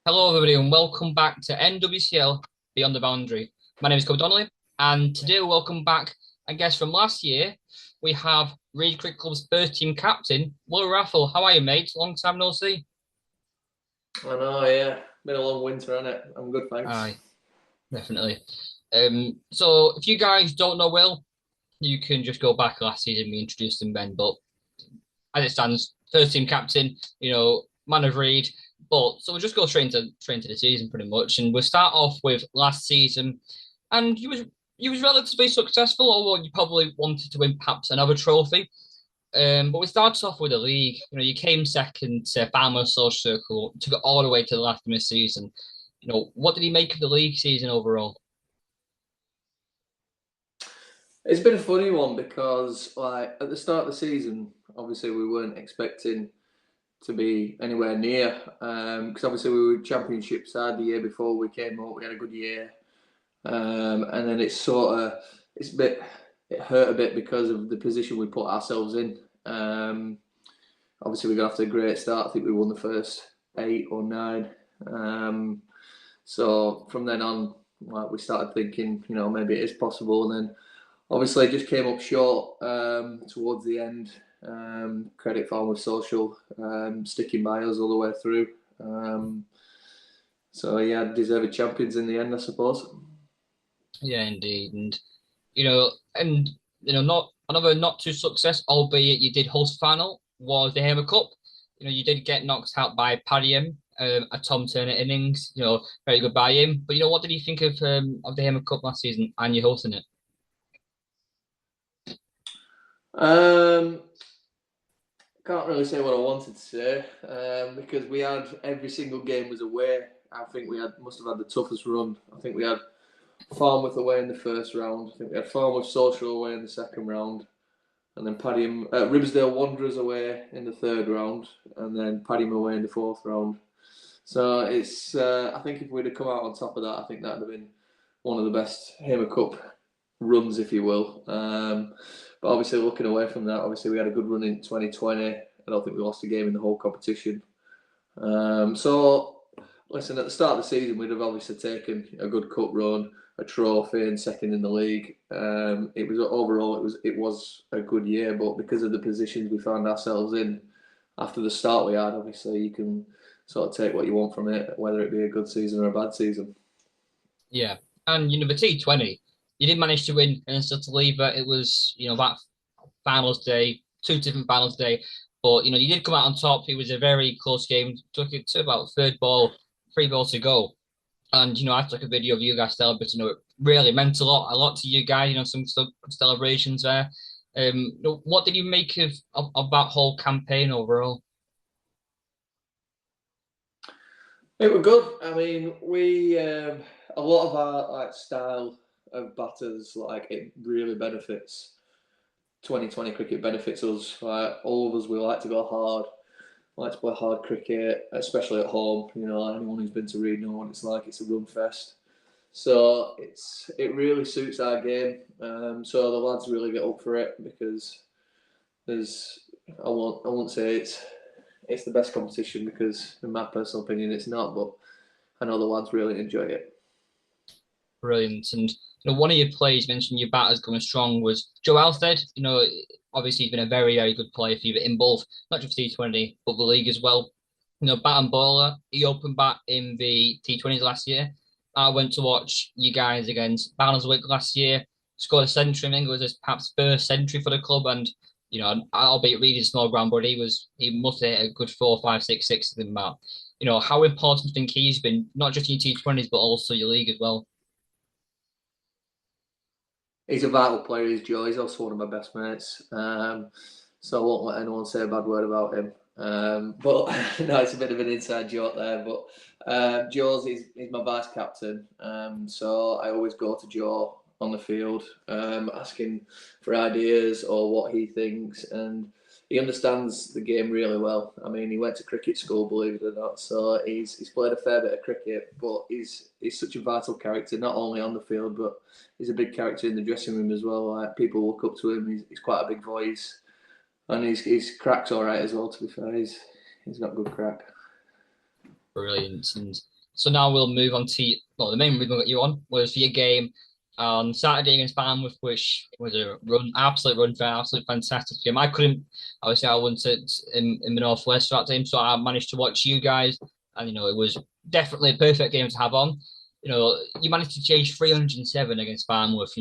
Hello, everybody, and welcome back to NWCL Beyond the Boundary. My name is Cole Donnelly, and today, welcome back. I guess from last year, we have Reed Cricket Club's first team captain, Wrathall. How are you, mate? Long time no see. I know, yeah. Been a long winter, hasn't it? I'm good, thanks. Aye, definitely. So if you guys don't know Will, you can just go back last season. We introduced him then, but as it stands, first team captain, man of Reed. But so we'll just go straight into the season pretty much, and we'll start off with last season, and he was relatively successful, although you probably wanted to win perhaps another trophy. But we started off with the league. You came second to Farnworth Social Circle, took it all the way to the last of the season. What did he make of the league season overall? It's been a funny one because, like, at the start of the season, obviously we weren't expecting to be anywhere near. Because obviously we were championship side the year before we came up. We had a good year, and then it's a bit it hurt a bit because of the position we put ourselves in. Obviously we got off to a great start. I think we won the first 8 or 9. Um, so from then on, like, we started thinking, maybe it is possible, and then obviously, just came up short towards the end. Credit Farnworth Social sticking by us all the way through. So yeah, deserved champions in the end, I suppose. Yeah, indeed, and not another not too success, albeit you did host final, was the Hamer Cup. You did get knocked out by Paddy M, a Tom Turner innings. Very good by him. But what did you think of the Hamer Cup last season and you hosting it? Um, can't really say what I wanted to say because we had every single game was away. I think we must have had the toughest run. I think we had Farnworth away in the first round. I think we had Farnworth Social away in the second round. And then Ribsdale Wanderers away in the third round, and then Padiham away in the fourth round. So I think if we'd have come out on top of that, I think that'd have been one of the best Hamer Cup runs, if you will. But obviously, looking away from that, obviously we had a good run in 2020. I don't think we lost a game in the whole competition. So, listen, at the start of the season, we'd have obviously taken a good cup run, a trophy, and second in the league. It was overall, it was a good year, but because of the positions we found ourselves in after the start we had, obviously you can sort of take what you want from it, whether it be a good season or a bad season. Yeah, and the T20, you did manage to win and still to leave, but it was that finals day, two different finals day. But you did come out on top. It was a very close game. Took it to about third ball, 3 balls to go. And I took a video of you guys celebrating. It really meant a lot to you guys. Some celebrations there. What did you make of that whole campaign overall? It was good. I mean, we a lot of our like style of batters, like, it really benefits 2020 cricket benefits us. Like, all of us, we like to go hard. Like to play hard cricket, especially at home. Anyone who's been to Reed know what it's like. It's a run fest. So it really suits our game. So the lads really get up for it because there's I won't say it's the best competition because in my personal opinion it's not, but I know the lads really enjoy it. Brilliant. And one of your players mentioned your batters going strong was Joe Alstead. Obviously he's been a very, very good player for you in both, not just T20, but the league as well. Bat and bowler. He opened bat in the T20s last year. I went to watch you guys against Barnsley last year. Scored a century. I think it was his perhaps first century for the club, and albeit really small ground, but he must have hit a good 4, 5, 6 in that. How important do you think he's been, not just in your T20s, but also your league as well? He's a vital player. He's Joe. He's also one of my best mates. So I won't let anyone say a bad word about him. But no, it's a bit of an inside joke there. But Joe's he's my vice captain. So I always go to Joe on the field, asking for ideas or what he thinks, and he understands the game really well. I mean, he went to cricket school, believe it or not. So he's played a fair bit of cricket, but he's such a vital character, not only on the field, but he's a big character in the dressing room as well. Like, people look up to him. He's quite a big voice, and he's crack's all right as well. To be fair, he's got good crack. Brilliant. So now we'll move on to the main reason we got you on was for your game on Saturday against Farnworth, which was a absolute run for an absolute fantastic game. I couldn't, obviously, I wasn't in the Northwest for that time, so I managed to watch you guys, and it was definitely a perfect game to have on. You managed to chase 307 against Farnworth.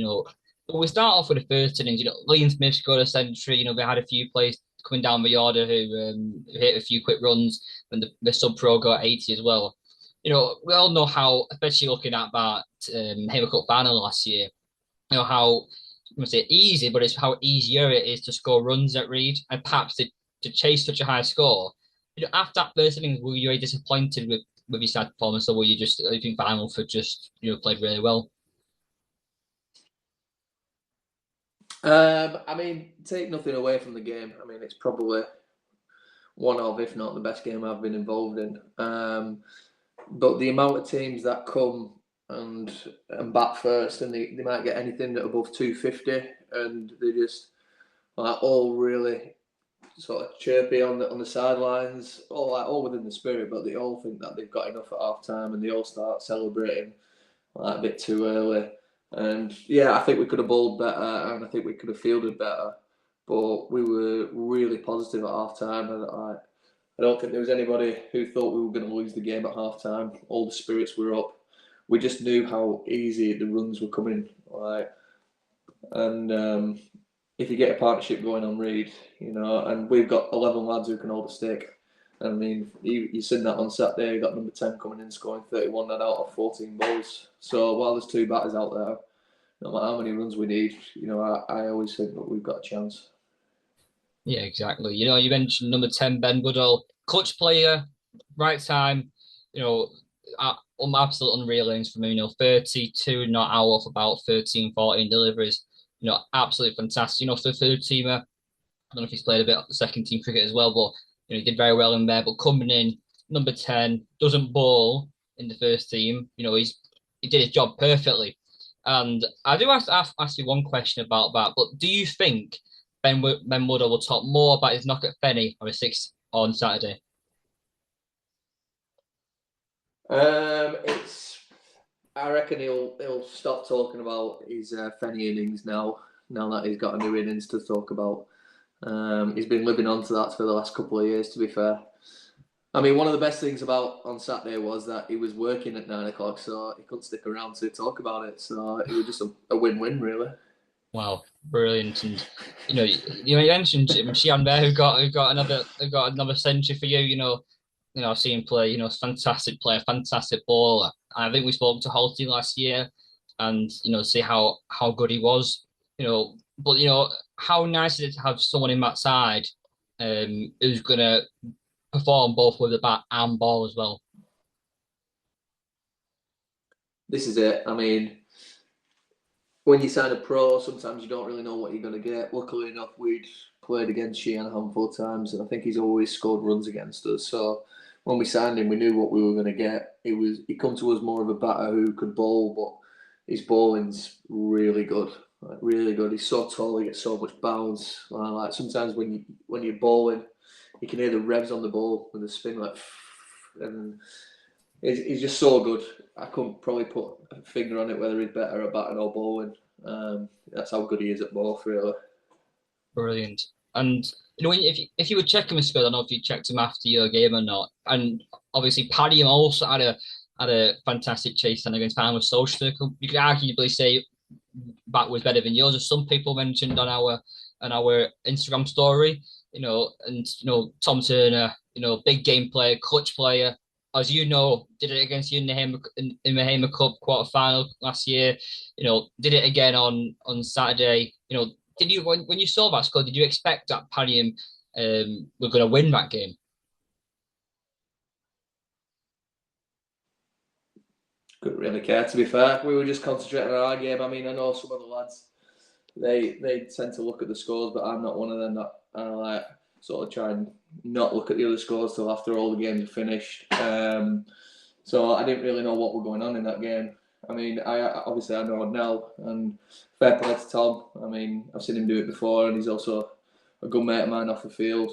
But we start off with the first innings. Liam Smith scored a century. They had a few players coming down the order who hit a few quick runs, and the sub pro got 80 as well. We all know how, especially looking at that Hamer Cup final last year, how I'm going to say easy, but it's how easier it is to score runs at Reed, and perhaps to chase such a high score. After that first innings, were you very disappointed with your side performance, or were you just, I think Farnworth just played really well? I mean, take nothing away from the game. I mean, it's probably one of, if not the best game I've been involved in. But the amount of teams that come and bat first, and they might get anything above 250, and they just all really sort of chirpy on the sidelines, all within the spirit, but they all think that they've got enough at half time, and they all start celebrating a bit too early. And yeah, I think we could have bowled better, and I think we could have fielded better, but we were really positive at half time, and I don't think there was anybody who thought we were going to lose the game at half time. All the spirits were up. We just knew how easy the runs were coming. And if you get a partnership going on Reed, and we've got 11 lads who can hold a stick. I mean, you seen that on Saturday. You got number 10 coming in, scoring 31 out of 14 balls. So while there's two batters out there, no matter how many runs we need, I always think that we've got a chance. Yeah, exactly. You mentioned number 10, Ben Goodall, clutch player, right time, absolute unreal innings from him, 32 not out off about 13, 14 deliveries, absolutely fantastic. For the third teamer, I don't know if he's played a bit of second team cricket as well, but he did very well in there. But coming in, number 10, doesn't bowl in the first team, he did his job perfectly. And I do ask you one question about that, but do you think Ben Woodall will talk more about his knock at Fenny on a six on Saturday? I reckon he'll stop talking about his Fenny innings now. Now that he's got a new innings to talk about, he's been living on to that for the last couple of years. To be fair, I mean, one of the best things about on Saturday was that he was working at 9 o'clock, so he couldn't stick around to talk about it. So it was just a win-win, really. Wow, brilliant! And you mentioned Shian there, who got another century for you. I've seen him play. Fantastic player, fantastic baller. I think we spoke to Halty last year, and see how good he was. But how nice is it to have someone in that side, who's gonna perform both with the bat and ball as well. This is it. I mean, when you sign a pro, sometimes you don't really know what you're going to get. Luckily enough, we'd played against Sheehan a handful of times, and I think he's always scored runs against us. So when we signed him, we knew what we were going to get. He come to us more of a batter who could bowl, but his bowling's really good, really good. He's so tall, he gets so much bounce. Like sometimes when you're bowling, you can hear the revs on the ball with the spin, and he's just so good. I couldn't probably put a finger on it whether he's better at batting or bowling. That's how good he is at both, really. Brilliant. And if you were checking his skill, I don't know if you checked him after your game or not. And obviously, Paddy also had a fantastic chase and against Farnworth Social Circle. You could arguably say that was better than yours, as some people mentioned on our Instagram story. And Tom Turner, big game player, clutch player. As you know, did it against you in the Hamer Cup quarter final last year. Did it again on Saturday. Did you when you saw that score? Did you expect that Paddy were going to win that game? Couldn't really care, to be fair. We were just concentrating on our game. I mean, I know some of the lads, they tend to look at the scores, but I'm not one of them that I sort of try and not look at the other scores till after all the games are finished. So I didn't really know what were going on in that game. I mean, obviously I know now, and fair play to Tom. I mean, I've seen him do it before, and he's also a good mate of mine off the field.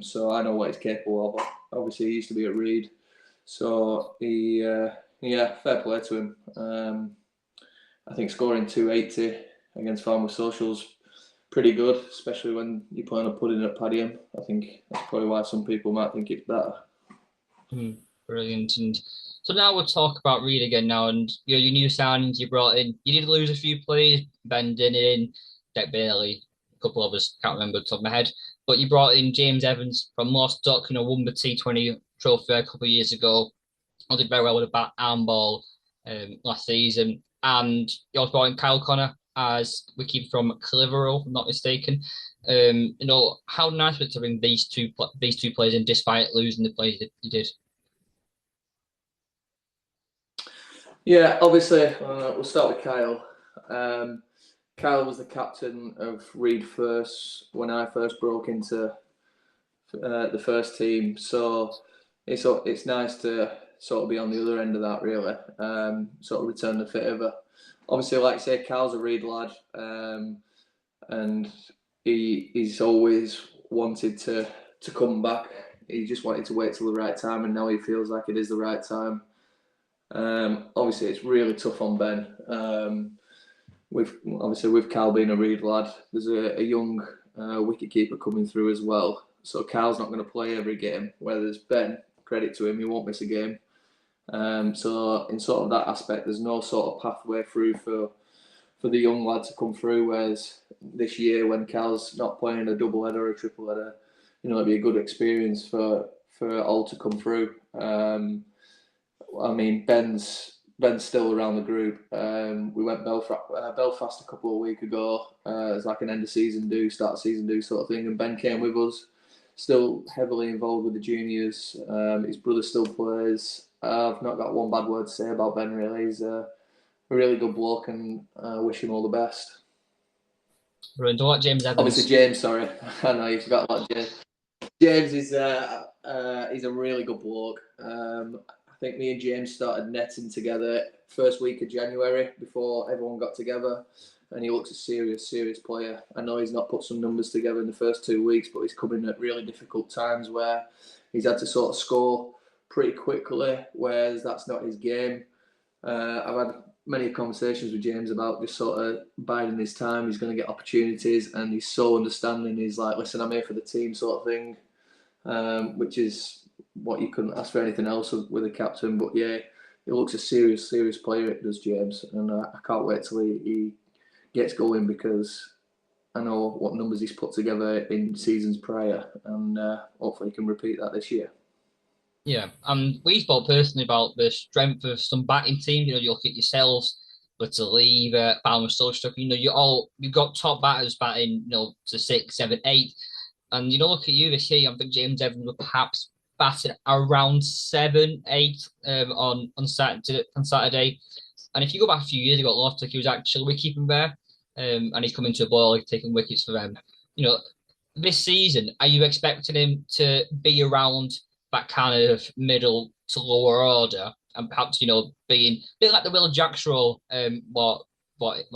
So I know what he's capable of. Obviously, he used to be at Reed, So yeah, fair play to him. I think scoring 280 against Farnworth Socials pretty good, especially when you're playing a pudding at Padiham. I think that's probably why some people might think it's better. Brilliant. And so now we'll talk about Reed again now. And your new signings you brought in. You did lose a few players, Ben Dinning, Deck Bailey, a couple of us, can't remember the top of my head. But you brought in James Evans from Lostock, won the T20 trophy a couple of years ago. I did very well with a bat and ball last season. And you also brought in Kyle Connor as we keep from Clitheroe, if I'm not mistaken. How nice was it to bring these two players in despite losing the players that you did? Yeah, obviously, we'll start with Kyle. Kyle was the captain of Reed first when I first broke into the first team. So it's nice to sort of be on the other end of that, really. Sort of return the favour. Obviously, like I say, Kyle's a Reed lad, and he's always wanted to come back. He just wanted to wait till the right time, and now he feels like it is the right time. Obviously, it's really tough on Ben. With Cal being a Reed lad, there's a young wicket keeper coming through as well. So Cal's not going to play every game. Whereas Ben, credit to him, he won't miss a game. So in sort of that aspect, there's no sort of pathway through for the young lad to come through. Whereas this year, when Cal's not playing a double header or a triple header, it'd be a good experience for all to come through. I mean, Ben's still around the group. We went Belfast a couple of weeks ago. It's like an end of season do, start of season do sort of thing. And Ben came with us, still heavily involved with the juniors. His brother still plays. I've not got one bad word to say about Ben, really. He's a really good bloke, and I wish him all the best. Ruined what, James Evans? Obviously, James, sorry. I know you forgot about James. James is he's a really good bloke. I think me and James started netting together first week of January before everyone got together, and he looks a serious player. I know he's not put some numbers together in the first 2 weeks, but he's coming at really difficult times where he's had to sort of score pretty quickly, whereas that's not his game. I've had many conversations with James about just sort of biding his time. He's going to get opportunities, and he's so understanding. He's like, listen, I'm here for the team sort of thing, which is what you couldn't ask for anything else with a captain. But yeah, he looks a serious player, it does, James, and I can't wait till he gets going, because I know what numbers he's put together in seasons prior, and hopefully he can repeat that this year. Yeah, and we spoke personally about the strength of some batting teams. You look at yourselves, but to leave Farnworth Social stuff. You've got top batters batting, to 6, 7, 8, and look at you this year. I think James Evans will perhaps batting around 7, 8 on Saturday. And if you go back a few years ago, Lostock, he was actually wicketkeeping there, and he's coming to a ball taking wickets for them. This season, are you expecting him to be around that kind of middle to lower order, and perhaps being a bit like the Will Jacks role, what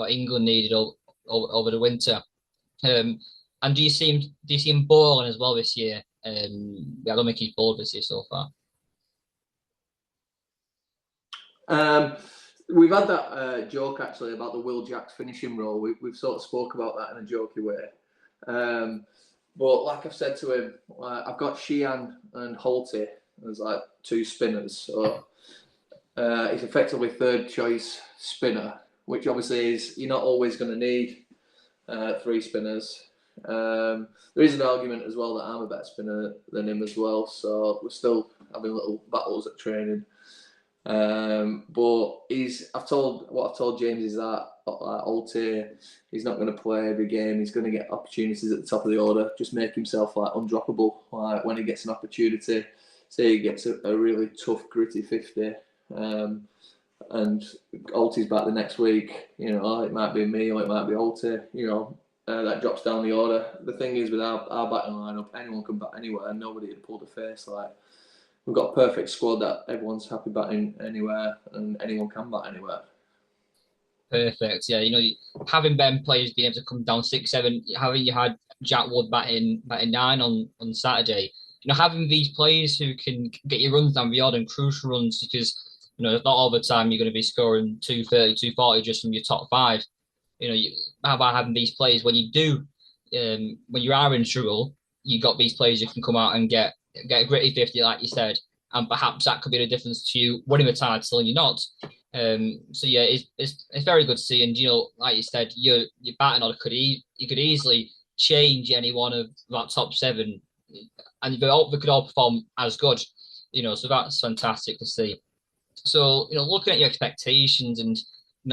England needed over the winter? And do you see him balling as well this year? I don't think he's bowled this year so far. We've had that joke actually about the Will Jacks finishing role. We've sort of spoke about that in a jokey way. But like I've said to him, I've got Sheehan and Holty as like two spinners. So he's effectively third choice spinner, which obviously is you're not always going to need 3 spinners. There is an argument as well that I'm a better spinner than him as well. So we're still having little battles at training. But I've told James is that Altair, he's not going to play every game. He's going to get opportunities at the top of the order. Just make himself like undroppable. Like when he gets an opportunity, say he gets a really tough, gritty 50, and Altair's back the next week. It might be me or it might be Altair. That drops down the order. The thing is, with our batting lineup, anyone can bat anywhere, and nobody had pulled a face. Like we've got a perfect squad that everyone's happy batting anywhere, and anyone can bat anywhere. Perfect. Yeah, having Ben players being able to come down 6, 7, having you had Jack Wood batting 9 on Saturday. having these players who can get your runs down the odd and crucial runs, because not all the time you're going to be scoring 230, 240 just from your top five. How about having these players when you do, when you are in trouble, you got these players who can come out and get a gritty 50, like you said, and perhaps that could be the difference to you winning the title and you're not. So yeah, it's very good to see, and like you said, your batting order you could easily change any one of that top seven, and they could all perform as good. So that's fantastic to see. So, looking at your expectations, and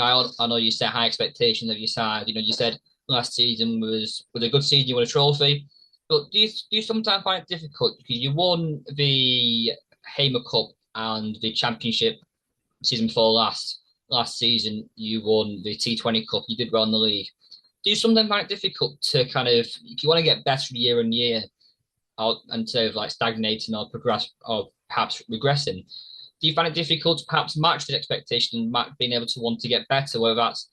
I know you set high expectations of your side. You said last season was a good season, you won a trophy. But do you sometimes find it difficult because you won the Hamer Cup and the Championship season before last season you won the T20 Cup, you did well in the league. Do you sometimes find it difficult to kind of, if you want to get better year on year, or instead of like stagnating or progress or perhaps regressing, do you find it difficult to perhaps match the expectation and being able to want to get better, whether that's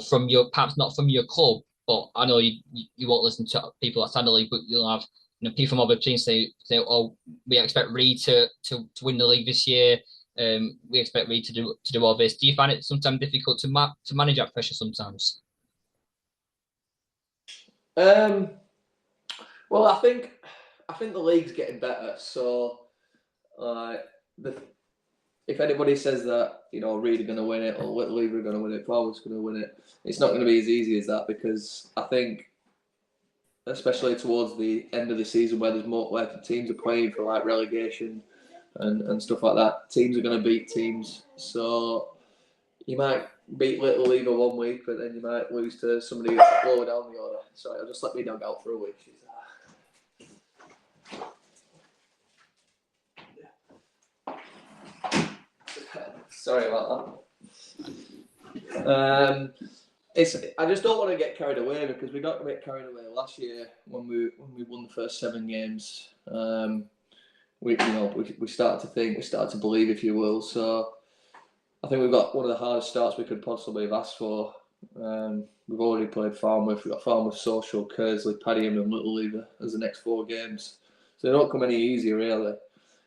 from your, perhaps not from your club, but I know you won't listen to people outside the league, but you'll have people from other teams say, oh, we expect Reed to win the league this year. We expect Reed to do all this. Do you find it sometimes difficult to manage that pressure sometimes? Um, well, I think the league's getting better. So, the if anybody says that Reed are going to win it or Little Lever are going to win it, Farnworth's going to win it, it's not going to be as easy as that, because I think, especially towards the end of the season where where teams are playing for like relegation and stuff like that, teams are going to beat teams. So you might beat Little Lever one week, but then you might lose to somebody lower down the order. Sorry, I'll just let me dog out for a week. Sorry about that. I just don't want to get carried away, because we got a bit carried away last year when we won the first 7 games. We started to think, we started to believe, if you will. So I think we've got one of the hardest starts we could possibly have asked for. We've already played Farnworth. We've got Farnworth, Social, Kersley, Padiham and Little Lever as the next 4 games. So they don't come any easier, really.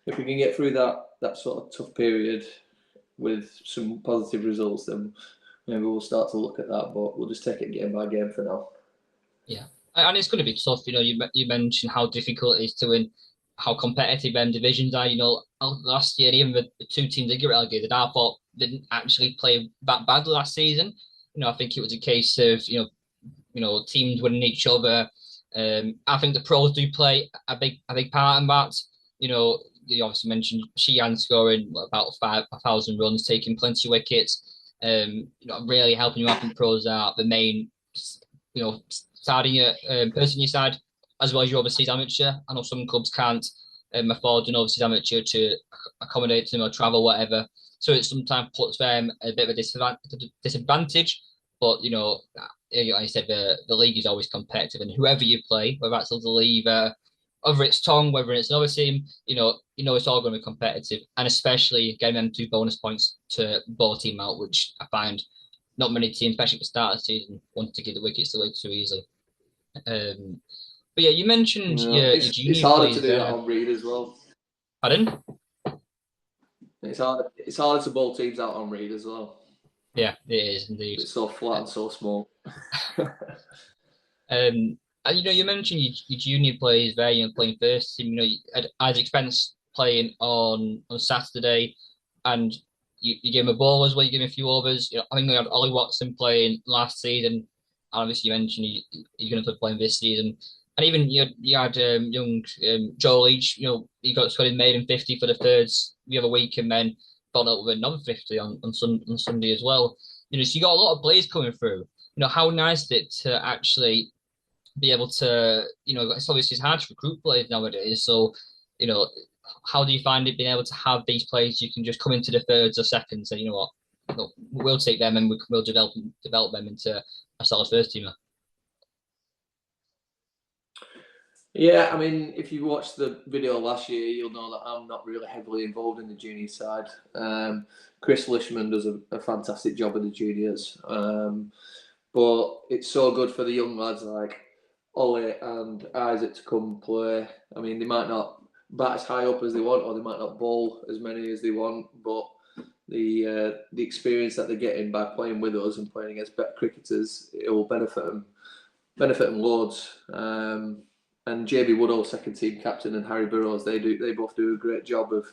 If we can get through that sort of tough period with some positive results, then maybe we'll start to look at that. But we'll just take it game by game for now. Yeah, and it's going to be tough. You mentioned how difficult it is to win, how competitive them divisions are. Last year, even the 2 teams that get relegated, I thought didn't actually play that badly last season. I think it was a case of teams winning each other. I think the pros do play a big part in that. You obviously mentioned Sheehan scoring about 5,000 runs, taking plenty of wickets. Really helping you out. In pros are the main, starting your person your side, as well as your overseas amateur. I know some clubs can't afford an overseas amateur to accommodate them or travel, whatever. So it sometimes puts them a bit of a disadvantage. But like I said, the league is always competitive, and whoever you play, whether that's the leaver, whether it's Tong, whether it's another team, it's all going to be competitive, and especially getting them 2 bonus points to bowl a team out, which I find not many teams, especially at the start of the season, want to give the wickets away too easily. But yeah, you mentioned your It's junior harder to players do that there. on Reed as well. Pardon? It's harder to bowl teams out on Reed as well. Yeah, it is indeed. It's so flat and so small. And you mentioned your junior players there, playing first team. You had Isaac Spence playing on Saturday, and you gave him a ball as well. You gave him a few overs. I think we had Ollie Watson playing last season, and obviously you mentioned you're going to be playing this season. And even you had young Joe Leach. He got scored in maiden 50 for the thirds the other week, and then followed up with another 50 on Sunday as well. So you got a lot of players coming through. How nice is it to actually be able to, it's obviously hard to recruit players nowadays. So, how do you find it being able to have these players you can just come into the thirds or seconds and say, what, we'll take them and we'll develop them into a solid first teamer? Yeah, I mean, if you watched the video last year, you'll know that I'm not really heavily involved in the junior side. Chris Lishman does a fantastic job with the juniors. But it's so good for the young lads like Ollie and Isaac to come play. I mean, they might not bat as high up as they want, or they might not bowl as many as they want, but the experience that they're getting by playing with us and playing against better cricketers, it will benefit them loads. And JB Woodall, second team captain, and Harry Burrows, they both do a great job of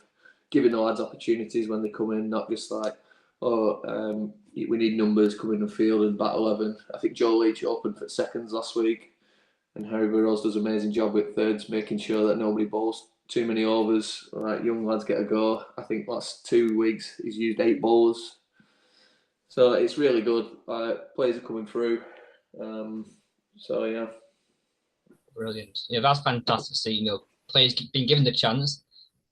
giving the lads opportunities when they come in, not just like, we need numbers, come in the field and bat 11. I think Joe Leach opened for seconds last week, and Harry Burrows does an amazing job with thirds, making sure that nobody bowls too many overs. Like, young lads get a go. I think last 2 weeks he's used 8 bowlers, so it's really good. Players are coming through. So yeah, Brilliant. Yeah, that's fantastic to see. Players being given the chance,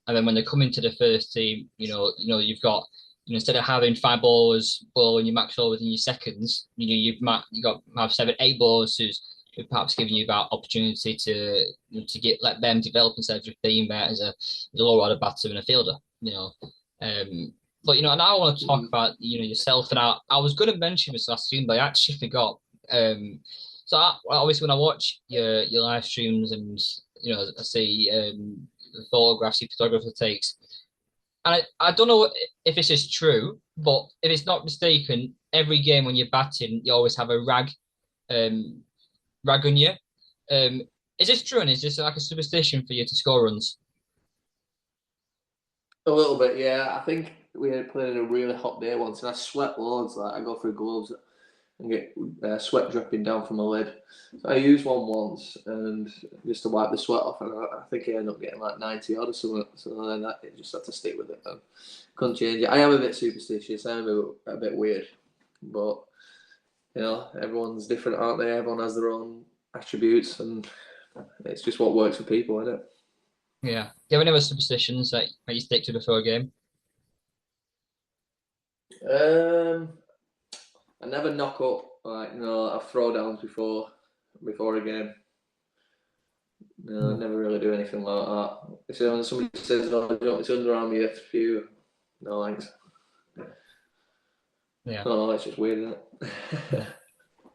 and then when they come into the first team, you've got, instead of having 5 bowlers bowling your max overs in your seconds, you've got have 7, 8 bowlers who's perhaps giving you that opportunity to let them develop instead of just being there as a lower order batter and a fielder. But and I want to talk about yourself, and I was going to mention this last stream, but I actually forgot. So obviously when I watch your live streams and I see the photographs your photographer takes, and I don't know if this is true, but if it's not mistaken, every game when you're batting, you always have a rag on you. Is this true, and is this like a superstition for you to score runs? A little bit, yeah. I think we had played in a really hot day once, and I sweat loads. Like, I go through gloves and get sweat dripping down from my lid. So I used one once, and just to wipe the sweat off, and I think I ended up getting like 90 odd or something. So then I just had to stick with it and couldn't change it. I am a bit superstitious. I am a bit weird, but everyone's different, aren't they? Everyone has their own attributes, and it's just what works for people, isn't it? Yeah. Do you have any other superstitions that you stick to before a game? I never knock up, I've throwdowns before a game. No, I never really do anything like that. If somebody says, "Oh, it's underarm you have to," no thanks. Yeah. No, it's just weird, isn't it?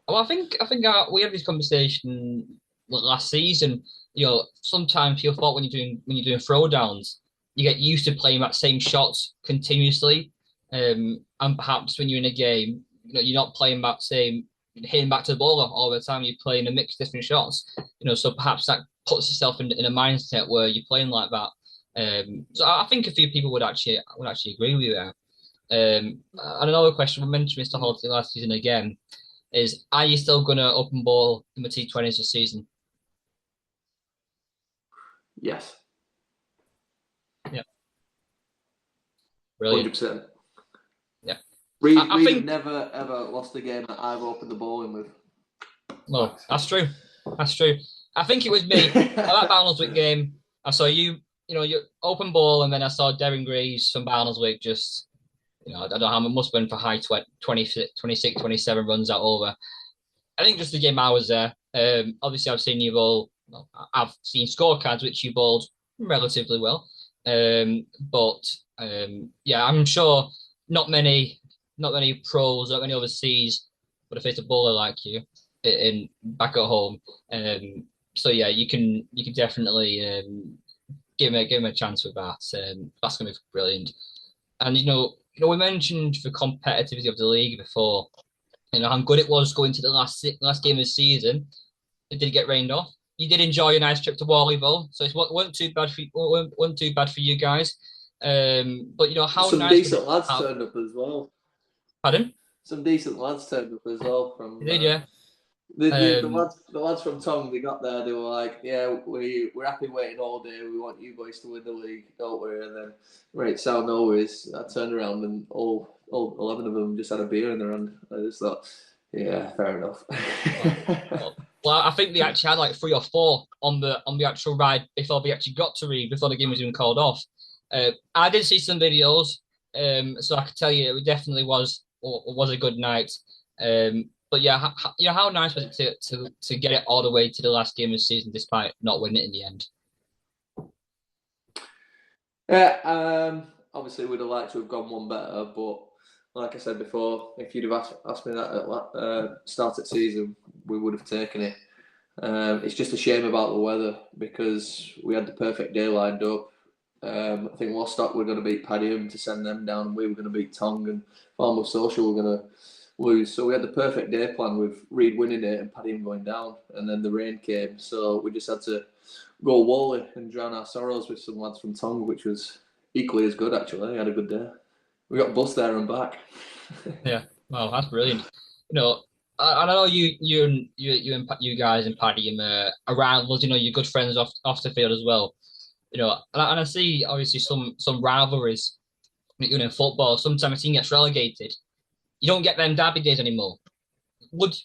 Well, I think we had this conversation last season. Sometimes you thought when you're doing throwdowns, you get used to playing that same shots continuously, and perhaps when you're in a game, you're not playing that same hitting back to the bowler all the time. You're playing a mix of different shots. So perhaps that puts yourself in a mindset where you're playing like that. So I think a few people would actually agree with you there. And another question, we mentioned Mr. Halty last season again, is are you still going to open bowl in the T20s this season? Yes. Yeah. Brilliant. 100%. Yeah. Reed I think never ever lost a game that I've opened the bowling with. No, that's true. That's true. I think it was me. At that Barnsley game, I saw you your open ball, and then I saw Darren Greaves from Barnsley just, I don't know how much, must have been for high 26, 27 runs out over. I think just the game I was there. Obviously, I've seen you bowl. I've seen scorecards which you bowled relatively well. Yeah, I'm sure not many pros, not many overseas would have faced a bowler like you in back at home. So yeah, you can definitely give him a chance with that. That's going to be brilliant. And we mentioned the competitivity of the league before. How good it was going to the last game of the season. It did get rained off. You did enjoy a nice trip to Wally though, so it wasn't too bad for you guys. But how some nice decent lads turned up as well. Pardon? Some decent lads turned up as well from. You did, yeah. The lads from Tong, they got there. They were like, "Yeah, we're happy waiting all day. We want you boys to win the league, don't we?" And then, right, so no worries. I turned around and all 11 of them just had a beer in their hand. I just thought, yeah, fair enough. Well, I think they actually had like 3 or 4 on the actual ride before they actually got to Reed, before the game was even called off. I did see some videos, so I could tell you it definitely was a good night. But yeah, how nice was it to get it all the way to the last game of the season despite not winning it in the end? Yeah, obviously we'd have liked to have gone one better, but like I said before, if you'd have asked me that at start of season, we would have taken it. It's just a shame about the weather because we had the perfect day lined up. I think Lostock were going to beat Padiham to send them down, and we were going to beat Tong, and Farnworth Social were going to lose. So we had the perfect day plan with Reed winning it and Padiham going down, and then the rain came. So we just had to go Wally and drown our sorrows with some lads from Tong, which was equally as good actually. I had a good day. We got bus there and back. Yeah, well, that's brilliant. You know, I know you guys and Paddy are rivals. You know, you're good friends off the field as well. You know, and I see obviously some rivalries. You know, in football, sometimes a team gets relegated. You don't get them derby days anymore. Would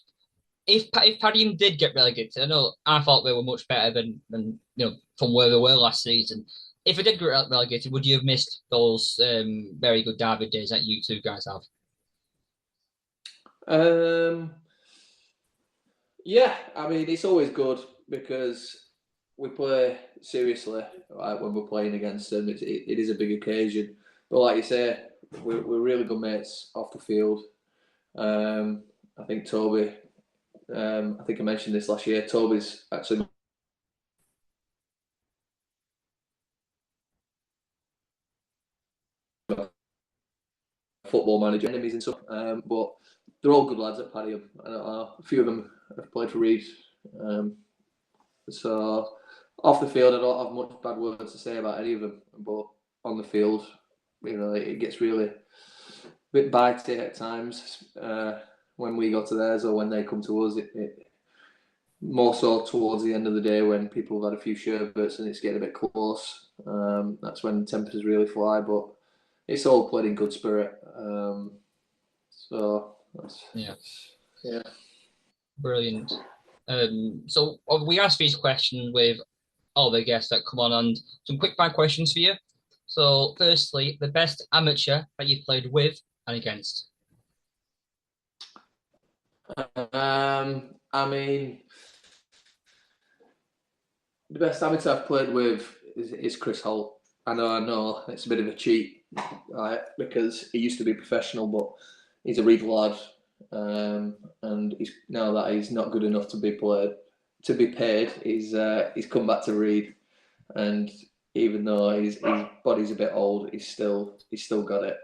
if Paddy did get relegated? I know I thought they were much better than you know from where they were last season. If it did get relegated, would you have missed those very good derby days that you two guys have? Um, yeah, I mean it's always good because we play seriously right, when we're playing against them. It is a big occasion, but like you say, we're really good mates off the field. I think Toby. I think I mentioned this last year. Toby's actually a football manager, enemies and stuff. But they're all good lads at Paddy. A few of them have played for Reed. Um, so off the field, I don't have much bad words to say about any of them. But on the field, you know, it gets really a bit bitey at times when we go to theirs or when they come to us. It more so towards the end of the day when people have had a few sherbets and it's getting a bit close. That's when temperatures really fly, but it's all played in good spirit. So Yeah. yeah. Brilliant. So we ask these questions with all the guests that come on, and some quick fire questions for you. So, firstly, the best amateur that you played with and against. I mean, the best amateur I've played with is Chris Holt. I know, it's a bit of a cheat, right? Because he used to be professional, but he's a Reed lad, and he's now that he's not good enough to be paid. He's come back to Reed, and even though his body's a bit old, he's still got it.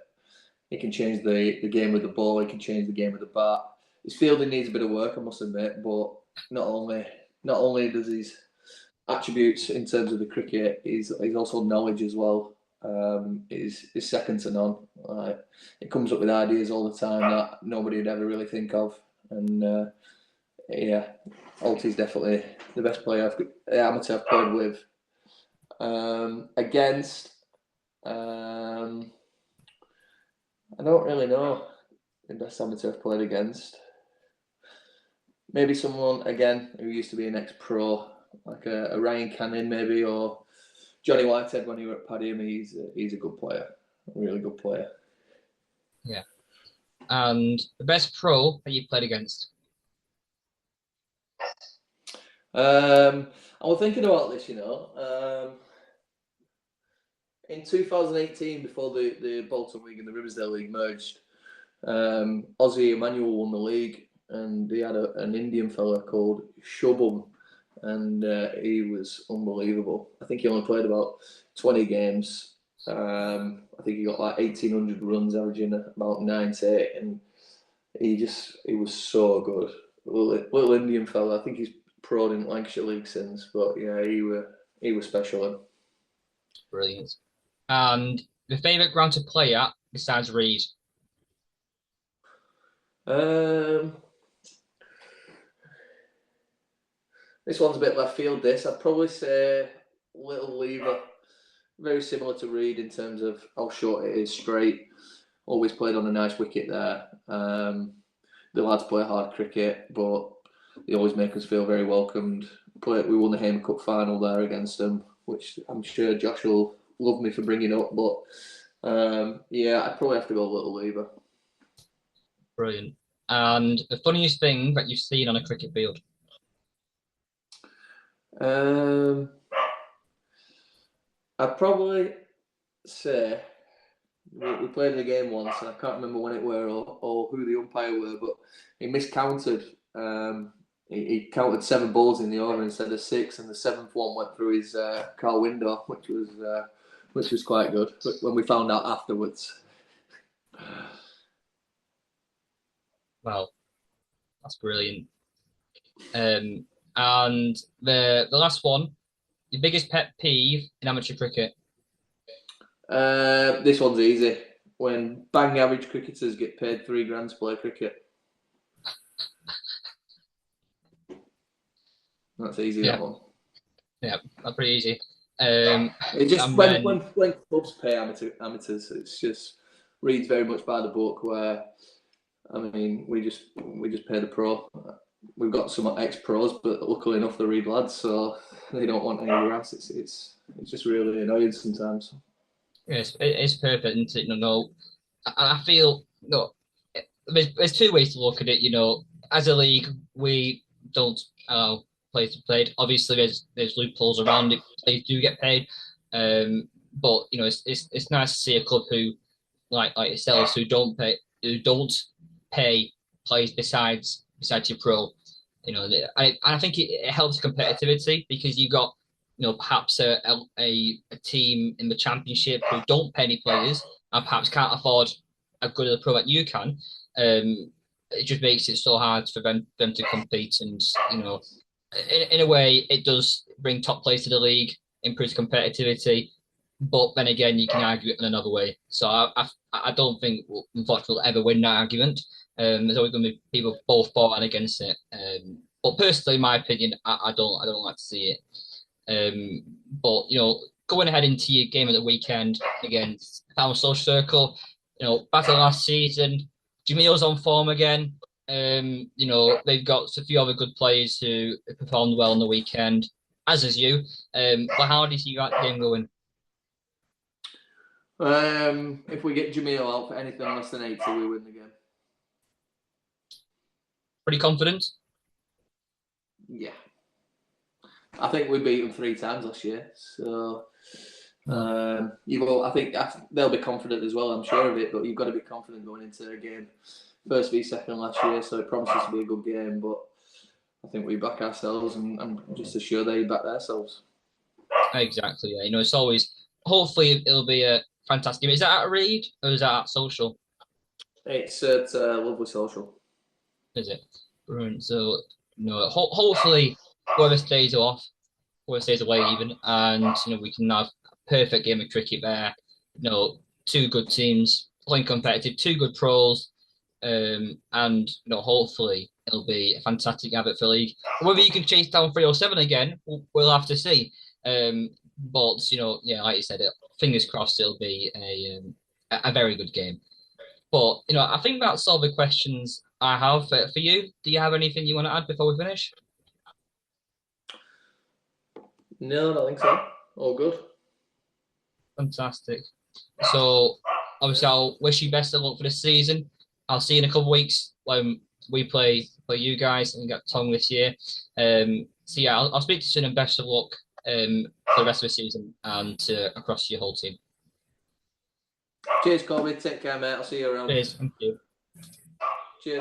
He can change the game with the ball. He can change the game with the bat. His fielding needs a bit of work, I must admit, but not only not only does his attributes in terms of the cricket, he's also knowledge as well. Is second to none. It comes up with ideas all the time that nobody would ever really think of, and yeah, Alty's definitely the best player amateur I've played with. Against, I don't really know the best amateur I've played against. Maybe someone again who used to be an ex-pro, like a Ryan Cannon maybe, or Johnny Whitehead when he were at Paddy. He's a good player, a really good player. Yeah. And the best pro that you played against. I was thinking about this, in 2018, before the Bolton League and the Riversdale League merged, Ozzy Emmanuel won the league, and he had an Indian fella called Shubham, and he was unbelievable. I think he only played about 20 games. I think he got like 1,800 runs, averaging about 98, and he was so good. Little Indian fella. I think he's pro in Lancashire League since, but yeah, he was special. Brilliant. And the favourite ground to play at besides Reed. Um, this one's a bit left field. I'd probably say Little Lever. Very similar to Reed in terms of how short it is, straight. Always played on a nice wicket there. The lads play hard cricket, but they always make us feel very welcomed. We won the Hamer Cup final there against them, which I'm sure Josh will love me for bringing up. But yeah, I'd probably have to go Little Lever. Brilliant. And the funniest thing that you've seen on a cricket field. I'd probably say we played a game once, and I can't remember when it were or who the umpire were, but he miscounted. he counted 7 balls in the over instead of 6, and the seventh one went through his car window, which was quite good. But when we found out afterwards, Well, that's brilliant. And the last one, your biggest pet peeve in amateur cricket. this one's easy. When bang average cricketers get paid £3 to play cricket, that's easy. Yeah, that one. yeah, that's pretty easy. It just And when then clubs pay amateurs, it's just reads very much by the book. Where I mean, we just pay the pro. We've got some ex-pros, but luckily enough, they're Reed lads, so they don't want any grass. It's just really annoying sometimes. yes, it's perfect, isn't it? No, I feel no. There's two ways to look at it. As a league, we don't allow players to be played. Obviously, there's loopholes around it. Players do get paid, but it's nice to see a club who like yourselves who don't pay players besides your pro. I think it helps competitivity because you got perhaps a team in the championship who don't pay any players and perhaps can't afford as good a pro that you can. It just makes it so hard for them to compete, and in a way, it does bring top players to the league, improves competitivity. But then again, you can argue it in another way. So I don't think, unfortunately, we'll ever win that argument. There's always going to be people both for and against it. But personally, in my opinion, I don't like to see it. But going ahead into your game of the weekend against our social circle, battle last season, Jamil's on form again. They've got a few other good players who performed well on the weekend, as is you. But how do you see that game going? If we get Jamil out for anything less than 80, we win the game. Pretty confident? Yeah. I think we beat them 3 times last year, so I think they'll be confident as well. I'm sure of it, but you've got to be confident going into a game. First v second last year, so it promises to be a good game. But I think we back ourselves, and I'm just as sure they back themselves. Exactly. Yeah. It's always. Hopefully, it'll be a fantastic game. Is that at Reed or is that at Social? It's at Lovely Social. Is it? Brilliant. So, hopefully, whoever stays off, whoever stays away, even, and we can have a perfect game of cricket there. Two good teams playing competitive, two good pros, and hopefully it'll be a fantastic advert for the league. Whether you can chase down 307 again, we'll have to see. But yeah, like you said, fingers crossed it'll be a very good game. But I think that's all the questions I have for you. Do you have anything you want to add before we finish? No, I don't think so. All good. Fantastic. So obviously, I'll wish you best of luck for the season. I'll see you in a couple of weeks when we play you guys and get Tom this year. So yeah, I'll speak to you soon and best of luck for the rest of the season and across your whole team. Cheers, Colby. Take care, mate. I'll see you around. Cheers. Thank you.